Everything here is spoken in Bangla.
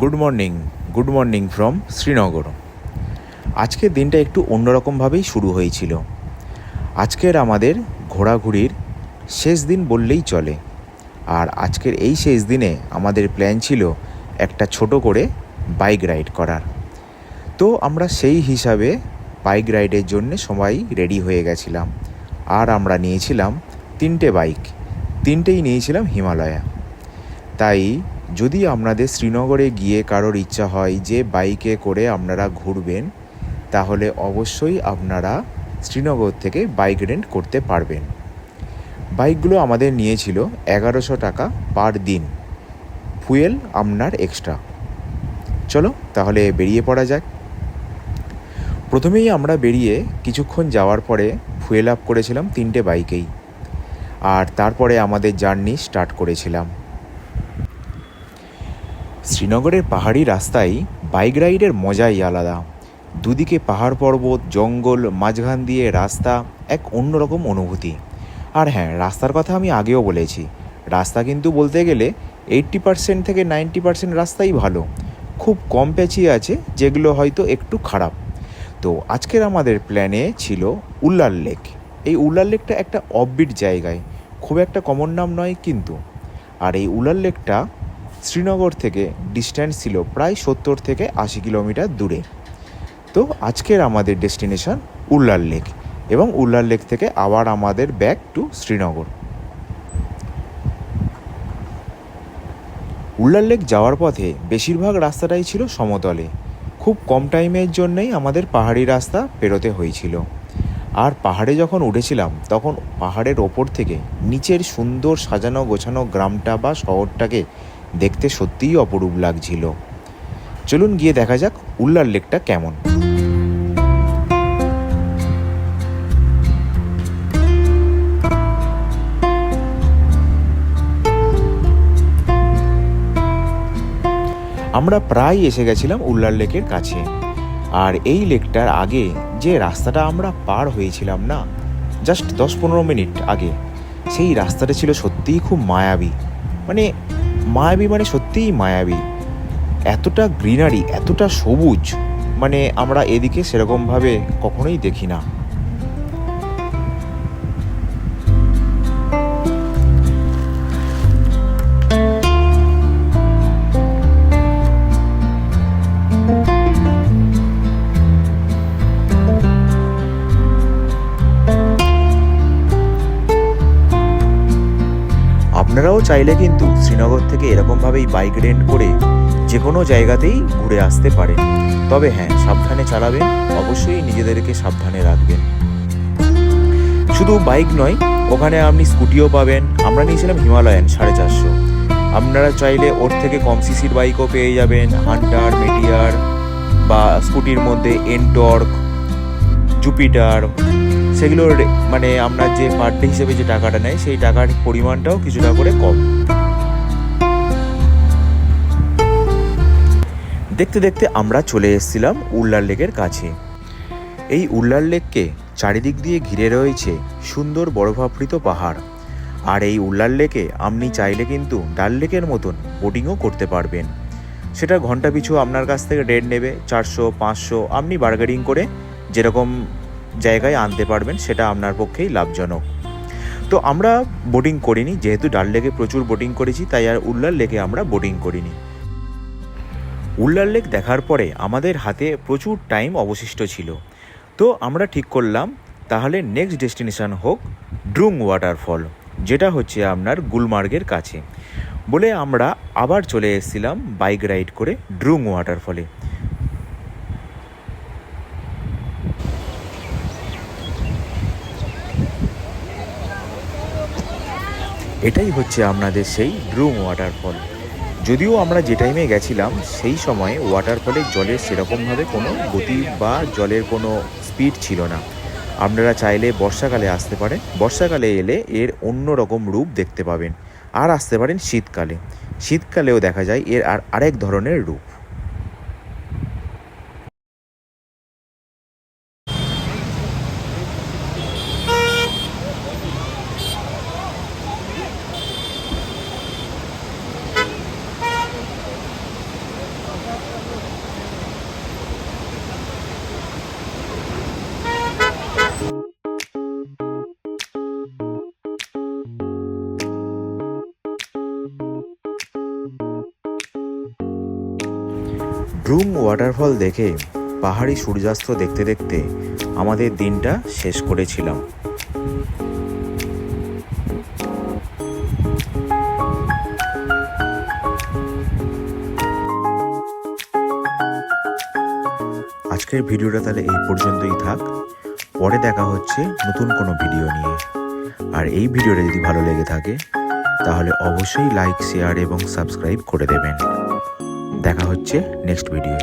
Good morning from Srinagar. আজকের দিনটা একটু অন্যরকমভাবেই শুরু হয়েছিল। আজকের আমাদের ঘোরাঘুরির শেষ দিন বললেই চলে। আর আজকের এই শেষ দিনে আমাদের প্ল্যান ছিল একটা ছোট করে বাইক রাইড করার। তো আমরা সেই হিসাবে বাইক রাইডের জন্য সবাই রেডি হয়ে গেছিলাম। আর আমরা নিয়েছিলাম 3টে বাইক, 3টেই নিয়েছিলাম হিমালয়া। তাই যদি আপনাদের শ্রীনগরে গিয়ে কারোর ইচ্ছা হয় যে বাইকে করে আপনারা ঘুরবেন, তাহলে অবশ্যই আপনারা শ্রীনগর থেকে বাইক রেন্ট করতে পারবেন। বাইকগুলো আমাদের নিয়েছিল 1100 টাকা পার দিন, ফুয়েল আপনার এক্সট্রা। চলো তাহলে বেরিয়ে পড়া যাক। প্রথমেই আমরা বেরিয়ে কিছুক্ষণ যাওয়ার পরে ফুয়েল আপ করেছিলাম 3টে বাইকেই, আর তারপরে আমাদের জার্নি স্টার্ট করেছিলাম। শ্রীনগরের পাহাড়ি রাস্তায় বাইক রাইডের মজাই আলাদা। দুদিকে পাহাড় পর্বত, জঙ্গল, মাঝখান দিয়ে রাস্তা, এক অন্যরকম অনুভূতি। আর হ্যাঁ, রাস্তার কথা আমি আগেও বলেছি, রাস্তা কিন্তু বলতে গেলে 80% থেকে 90% রাস্তাই ভালো। খুব কম প্যাচই আছে যেগুলো হয়তো একটু খারাপ। তো আজকের আমাদের প্ল্যানে ছিল উল্লাল লেক। এই উল্লাল লেকটা একটা অফবিট জায়গায়, খুব একটা কমন নাম নয় কিন্তু। আর এই উল্লাল লেকটা শ্রীনগর থেকে ডিস্ট্যান্স ছিল প্রায় 70 থেকে 80 কিলোমিটার দূরে। তো আজকের আমাদের ডেস্টিনেশন উল্লাল লেক, এবং উল্লাল লেক থেকে আবার আমাদের ব্যাক টু শ্রীনগর। উল্লাল লেক যাওয়ার পথে বেশিরভাগ রাস্তাটাই ছিল সমতলে। খুব কম টাইমের জন্যই আমাদের পাহাড়ি রাস্তা পেরোতে হয়েছিল। আর পাহাড়ে যখন উঠেছিলাম তখন পাহাড়ের ওপর থেকে নিচের সুন্দর সাজানো গোছানো গ্রামটা বা শহরটাকে দেখতে সত্যিই অপরূপ লাগছিল। চলুন গিয়ে দেখা যাক উল্লাল লেকটা কেমন। আমরা প্রায় এসে গেছিলাম উল্লাল লেকের কাছে। আর এই লেকটার আগে যে রাস্তাটা আমরা পার হয়েছিলাম না, জাস্ট 10-15 মিনিট আগে, সেই রাস্তাটা ছিল সত্যিই খুব মায়াবী। মানে সত্যিই মায়াবী। এতটা গ্রিনারি, এতটা সবুজ, মানে আমরা এদিকে সেরকমভাবে কখনোই দেখি না। আপনারাও চাইলে কিন্তু শ্রীনগর থেকে এরকমভাবেই বাইক রেন্ট করে যে কোনো জায়গাতেই ঘুরে আসতে পারেন। তবে হ্যাঁ, সাবধানে চালাবেন, অবশ্যই নিজেদেরকে সাবধানে রাখবেন। শুধু বাইক নয়, ওখানে আপনি স্কুটিও পাবেন। আমরা নিয়েছিলাম হিমালয়ান 450। আপনারা চাইলে ওর থেকে কম সিসির বাইকও পেয়ে যাবেন, হান্টার, মেটিয়ার, বা স্কুটির মধ্যে এনটর্ক, জুপিটার। সেগুলোর মানে আপনার যে পার ডে হিসেবে যে টাকাটা নেয়, সেই টাকার পরিমাণটাও কিছুটা করে কম। দেখতে দেখতে আমরা চলে এসেছিলাম উল্লাল লেকের কাছে। এই উল্লাল লেককে চারিদিক দিয়ে ঘিরে রয়েছে সুন্দর বরফাবৃত পাহাড়। আর এই উল্লাল লেকে আপনি চাইলে কিন্তু ডাল লেকের মতন বোটিংও করতে পারবেন। সেটা ঘন্টা পিছু আপনার কাছ থেকে রেট নেবে 400-500। আপনি বার্গেনিং করে যেরকম জায়গায় আনতে পারবেন, সেটা আপনার পক্ষেই লাভজনক। তো আমরা বোটিং করিনি, যেহেতু ডাল লেকে প্রচুর বোটিং করেছি, তাই আর উল্লাল লেকে আমরা বোটিং করিনি। উল্লাল লেক দেখার পরে আমাদের হাতে প্রচুর টাইম অবশিষ্ট ছিল। তো আমরা ঠিক করলাম তাহলে নেক্সট ডেস্টিনেশন হোক ড্রুং ওয়াটারফল, যেটা হচ্ছে আপনার গুলমার্গের কাছে। বলে আমরা আবার চলে এসেছিলাম বাইক রাইড করে ড্রুং ওয়াটারফলে। এটাই হচ্ছে আপনাদের সেই ড্রুং ওয়াটারফল। যদিও আমরা যে টাইমে গেছিলাম সেই সময় ওয়াটারফলের জলের সেরকমভাবে কোনো গতি বা জলের কোনো স্পিড ছিল না। আপনারা চাইলে বর্ষাকালে আসতে পারেন, বর্ষাকালে এলে এর অন্য রকম রূপ দেখতে পাবেন। আর আসতে পারেন শীতকালে, শীতকালেও দেখা যায় এর আরেক ধরনের রূপ। ব্রুম ওয়াটারফল দেখে পাহাড়ি সূর্যাস্ত দেখতে দেখতে আমাদের দিনটা শেষ করেছিলাম। আজকের ভিডিওটা তাহলে এই পর্যন্তই থাক। পরে দেখা হচ্ছে নতুন কোনো ভিডিও নিয়ে। আর এই ভিডিওটা যদি ভালো লেগে থাকে তাহলে অবশ্যই লাইক, শেয়ার এবং সাবস্ক্রাইব করে দেবেন। দেখা হচ্ছে নেক্সট ভিডিও।